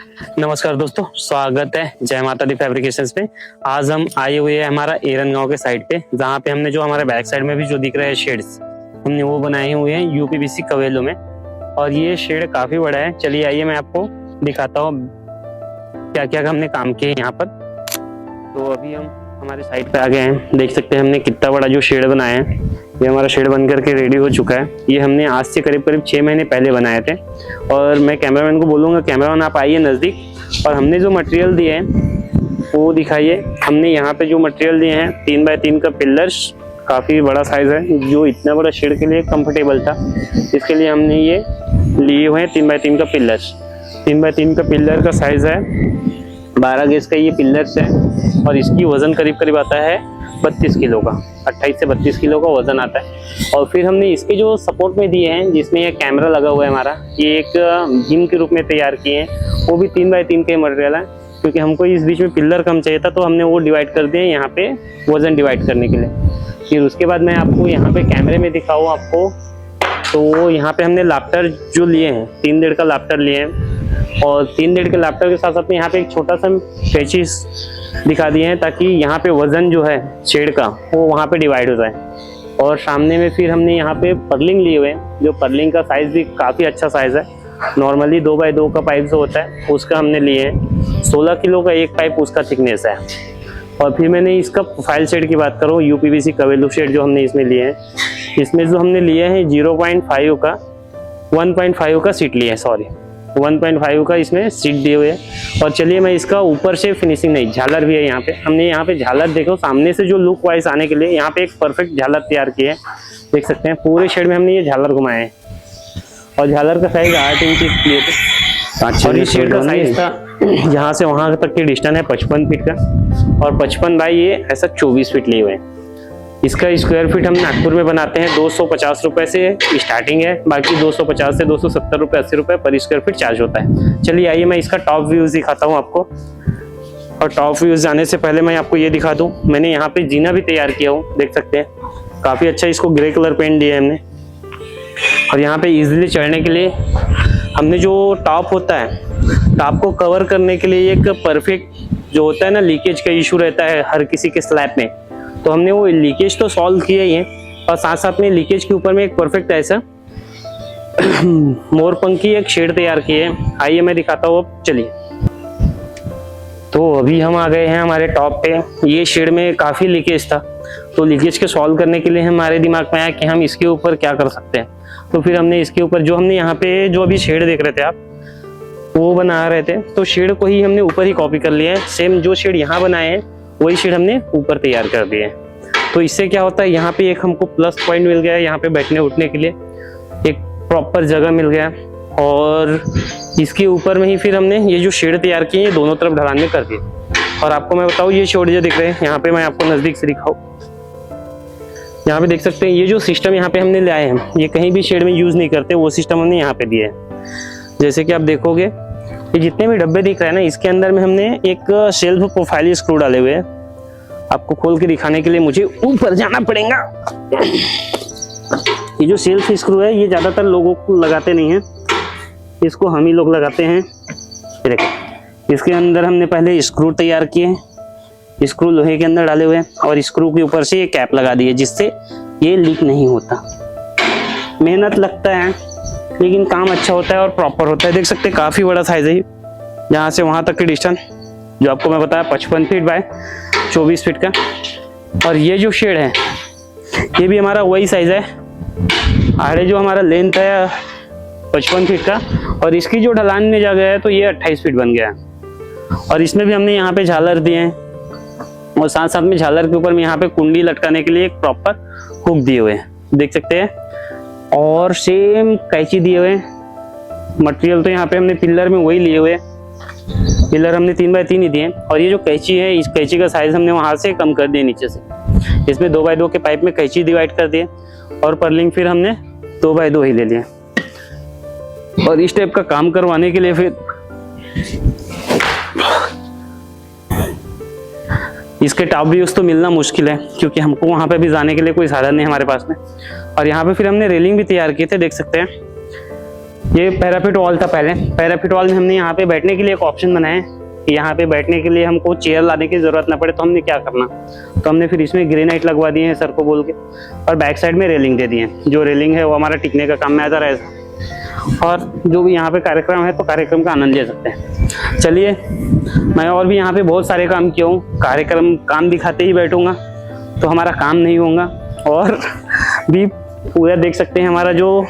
नमस्कार दोस्तों, स्वागत है जय माता दी फैब्रिकेशंस पे। आज हम आए हुए हैं हमारा एरन गांव के साइड पे, जहाँ पे हमने जो हमारे बैक साइड में भी जो दिख रहे हैं शेड्स, हमने वो बनाए हुए हैं यूपीवीसी कवेलो में। और ये शेड काफी बड़ा है। चलिए आइए मैं आपको दिखाता हूँ क्या क्या हमने काम किए यहाँ पर। तो अभी हम हमारे साइड पे आ गए हैं। देख सकते हैं हमने कितना बड़ा जो शेड बनाया है। ये हमारा शेड बन करके रेडी हो चुका है। ये हमने आज से करीब 6 महीने पहले बनाए थे। और मैं कैमरामैन को बोलूँगा, कैमरामैन आप आइए नज़दीक और हमने जो मटेरियल दिए हैं वो दिखाइए। हमने यहाँ पे जो मटेरियल दिए हैं 3 बाय 3 का पिलर्स, काफ़ी बड़ा साइज़ है, जो इतना बड़ा शेड के लिए कंफर्टेबल था। इसके लिए हमने ये लिए हुए हैं 3 बाय 3 का पिलर्स। 3 बाय 3 का पिलर का साइज़ है 12 गेज का ये पिलर्स है। और इसकी वज़न करीब आता है 32 किलो का, 28 से 32 किलो का वज़न आता है। और फिर हमने इसके जो सपोर्ट में दिए हैं, जिसमें ये कैमरा लगा हुआ है हमारा, ये एक बीम के रूप में तैयार किए हैं। वो भी 3 बाय 3 के मटेरियल है, क्योंकि हमको इस बीच में पिलर कम चाहिए था, तो हमने वो डिवाइड कर दिए यहाँ पे वज़न डिवाइड करने के लिए। फिर उसके बाद मैं आपको यहाँ पे कैमरे में दिखाऊँ आपको, तो यहाँ पे हमने लाफ्टर जो लिए हैं 3.5 का लाफ्टर लिए हैं। और 3.5 के लाफ्टर के साथ साथ में यहाँ पे एक छोटा सा पेचिस दिखा दिए हैं, ताकि यहाँ पे वजन जो है शेड का वो वहाँ पे डिवाइड हो जाए। और सामने में फिर हमने यहाँ पे पर्लिंग लिए हुए हैं, जो पर्लिंग का साइज़ भी काफ़ी अच्छा साइज़ है। नॉर्मली 2 बाय 2 का पाइप जो होता है उसका हमने लिए हैं। 16 किलो का एक पाइप उसका थिकनेस है। और फिर मैंने इसका प्रोफाइल शेड की बात करूँ, यूपीवीसी कवेलो शेड जो हमने इसमें लिए हैं, इसमें जो हमने लिए हैं 0.5 का 1.5 का सीट लिया है, सॉरी 1.5 का इसमें सीट दिए हुए हैं। और चलिए मैं इसका ऊपर से फिनिशिंग, नहीं झालर भी है यहाँ पे। हमने यहाँ पे झालर देखो सामने से जो लुक वाइज आने के लिए यहाँ पे एक परफेक्ट झालर तैयार की है। देख सकते हैं पूरे शेड में हमने ये झालर घुमाए हैं। और झालर का साइज 8 इंच लिए थे। और इस शेड का साइज था यहाँ से वहाँ तक की डिस्टेंस है 55 फीट का। और 55 बाई ये ऐसा 24 फीट लिए हुए हैं। इसका स्क्वायर फीट हम नागपुर में बनाते हैं 250 रुपए से स्टार्टिंग है, बाकी 250 से 270 रुपये 80 रुपये पर स्क्वायर फीट चार्ज होता है। चलिए आइए मैं इसका टॉप व्यूज दिखाता हूँ आपको। और टॉप व्यूज जाने से पहले मैं आपको ये दिखा दूँ, मैंने यहाँ पे जीना भी तैयार किया हूँ। देख सकते हैं काफ़ी अच्छा इसको ग्रे कलर पेंट दिया है हमने। और यहाँ पे इजीली चढ़ने के लिए हमने जो टॉप होता है, टॉप को कवर करने के लिए एक परफेक्ट जो होता है ना, लीकेज का इशू रहता है हर किसी के स्लैब में, तो हमने वो लीकेज तो सॉल्व किया ही है। और साथ साथ में लीकेज के ऊपर में एक परफेक्ट ऐसा मोरपंखी एक शेड तैयार किए है। आइए मैं दिखाता हूँ अब, चलिए। तो अभी हम आ गए हैं हमारे टॉप पे। ये शेड में काफ़ी लीकेज था, तो लीकेज के सॉल्व करने के लिए हमारे दिमाग में आया कि हम इसके ऊपर क्या कर सकते हैं। तो फिर हमने इसके ऊपर जो हमने यहाँ पे जो अभी शेड देख रहे थे आप, वो बना रहे थे, तो शेड को ही हमने ऊपर ही कॉपी कर लिया है। सेम जो शेड यहाँ बनाए हैं वही शेड हमने ऊपर तैयार कर दिए हैं। तो इससे क्या होता है, यहाँ पे एक हमको प्लस पॉइंट मिल गया है, यहाँ पे बैठने उठने के लिए एक प्रॉपर जगह मिल गया। और इसके ऊपर में ही फिर हमने ये जो शेड तैयार किए हैं दोनों तरफ ढलान में कर दिए। और आपको मैं बताऊँ, ये शेड जो दिख रहे हैं यहाँ पे, मैं आपको नज़दीक से दिखाऊँ, यहाँ पे देख सकते हैं ये जो सिस्टम यहाँ पे हमने लाए हैं, ये कहीं भी शेड में यूज़ नहीं करते, वो सिस्टम हमने यहाँ पे दिया है। जैसे कि आप देखोगे ये जितने भी डब्बे दिख रहे हैं ना, इसके अंदर में हमने एक सेल्फ प्रोफाइल स्क्रू डाले हुए हैं। आपको खोल के दिखाने के लिए मुझे ऊपर जाना पड़ेगा। ये जो सेल्फ स्क्रू है ये ज़्यादातर लोगों को लगाते नहीं हैं, इसको हम ही लोग लगाते हैं। देखिए इसके अंदर हमने पहले स्क्रू तैयार किए, स्क्रू लोहे के अंदर डाले हुए हैं, और स्क्रू के ऊपर से ये कैप लगा दी है, जिससे ये लीक नहीं होता। मेहनत लगता है लेकिन काम अच्छा होता है और प्रॉपर होता है। देख सकते हैं काफ़ी बड़ा साइज है, यहाँ से वहाँ तक की डिस्टेंस जो आपको मैं बताया 55 फीट बाय 24 फीट का। और ये जो शेड है ये भी हमारा वही साइज है। आड़े जो हमारा लेंथ है 55 फीट का, और इसकी जो ढलान में जगह है तो ये 28 फीट बन गया है। और इसमें भी हमने यहाँ पे झालर दिए हैं, और साथ साथ में झालर के ऊपर में यहाँ पे कुंडी लटकाने के लिए एक प्रॉपर हुक दिए हुए हैं, देख सकते हैं। और सेम कैंची दिए हुए हैं। मटेरियल तो यहाँ पे हमने पिलर में वही लिए हुए हैं, पिलर हमने 3 बाय 3 ही दिए। और ये जो कैंची है, इस कैंची का साइज हमने वहाँ से कम कर दिया नीचे से, इसमें 2 बाय 2 के पाइप में कैंची डिवाइड कर दिए। और पर्लिंग फिर हमने 2 बाय 2 ही ले लिए। और इस टाइप का काम करवाने के लिए फिर इसके टॉप व्यूज तो मिलना मुश्किल है, क्योंकि हमको वहाँ पे भी जाने के लिए कोई साधन नहीं हमारे पास में। और यहाँ पे फिर हमने रेलिंग भी तैयार की थे, देख सकते हैं ये पैराफिट वॉल था पहले। पैराफिट वॉल में हमने यहाँ पे बैठने के लिए एक ऑप्शन बनाया है कि यहाँ पे बैठने के लिए हमको चेयर लाने की जरूरत ना पड़े, तो हमने क्या करना, तो हमने फिर इसमें ग्रेनाइट लगवा दिए हैं सर को बोल के, और बैक साइड में रेलिंग दे दी है। जो रेलिंग है वो हमारा टिकने का काम में आता रहेगा, और जो भी यहाँ पे कार्यक्रम है तो कार्यक्रम का आनंद ले सकते हैं। चलिए, मैं और भी यहाँ पे बहुत सारे काम किया हूँ। कार्यक्रम काम दिखाते ही बैठूंगा तो हमारा काम नहीं होगा। और भी पूरा देख सकते हैं हमारा जो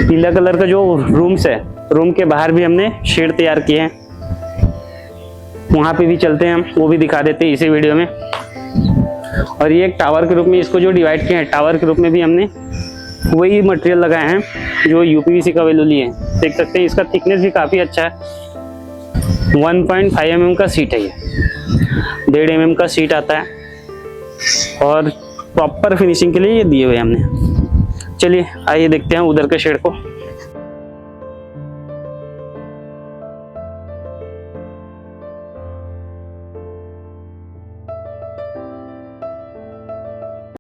पीला कलर का जो रूम्स है, रूम के बाहर भी हमने शेड तैयार किए हैं, वहां पे भी चलते हैं हम, वो भी दिखा देते हैं इसी वीडियो में। और ये एक टावर के रूप में इसको जो डिवाइड किया है, टावर के रूप में भी हमने वही मटेरियल लगाए हैं जो यूपीवीसी का वेल्यू लिए हैं। देख सकते हैं इसका थिकनेस भी काफी अच्छा है। 1.5 mm का सीट है, ये 1.5 mm का सीट आता है, और प्रॉपर फिनिशिंग के लिए ये दिए हुए हमने। चलिए आइए देखते हैं उधर के शेड को।